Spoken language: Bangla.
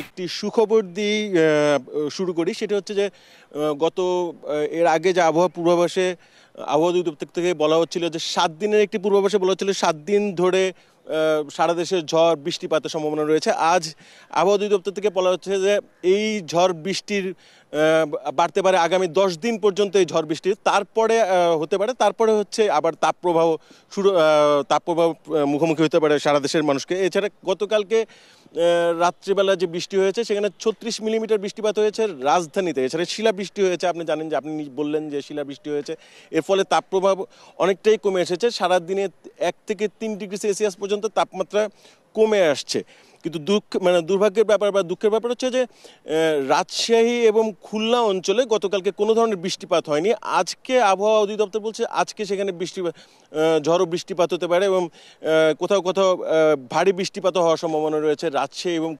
একটি সুখবর দিয়েই শুরু করি। সেটা হচ্ছে যে গত এর আগে যে আবহাওয়া পূর্বাভাসে আবহাওয়া অধিদপ্তর থেকে বলা হচ্ছিল যে ৭ দিনের একটি পূর্বাভাসে বলা হচ্ছিল ৭ দিন ধরে সারা দেশে ঝড় বৃষ্টিপাতের সম্ভাবনা রয়েছে। আজ আবহাওয়া অধিদপ্তর থেকে বলা হচ্ছে যে এই ঝড় বৃষ্টির বাড়তে পারে আগামী ১০ দিন পর্যন্ত এই ঝড় বৃষ্টির। তারপরে হতে পারে তারপরে হচ্ছে আবার তাপপ্রবাহ শুরু তাপপ্রবাহ মুখোমুখি হতে পারে সারা দেশের মানুষকে। এছাড়া গতকালকে রাত্রিবেলা যে বৃষ্টি হয়েছে সেখানে ৩৬ মিলিমিটার বৃষ্টিপাত হয়েছে রাজধানীতে। এছাড়া শিলাবৃষ্টি হয়েছে, আপনি জানেন যে আপনি বললেন যে শিলাবৃষ্টি হয়েছে। এর ফলে তাপপ্রবাহ অনেকটাই কমে এসেছে। সারাদিনে ১ থেকে ৩ ডিগ্রি সেলসিয়াস পর্যন্ত তাপমাত্রা কমে আসছে। কিন্তু দুর্ভাগ্যের ব্যাপার বা দুঃখের ব্যাপার হচ্ছে যে রাজশাহী এবং খুলনা অঞ্চলে গতকালকে কোনো ধরনের বৃষ্টিপাত হয়নি। আজকে আবহাওয়া অধিদপ্তর বলছে আজকে সেখানে ঝড়ো বৃষ্টিপাত হতে পারে এবং কোথাও কোথাও ভারী বৃষ্টিপাতও হওয়ার সম্ভাবনা রয়েছে রাজশাহী এবং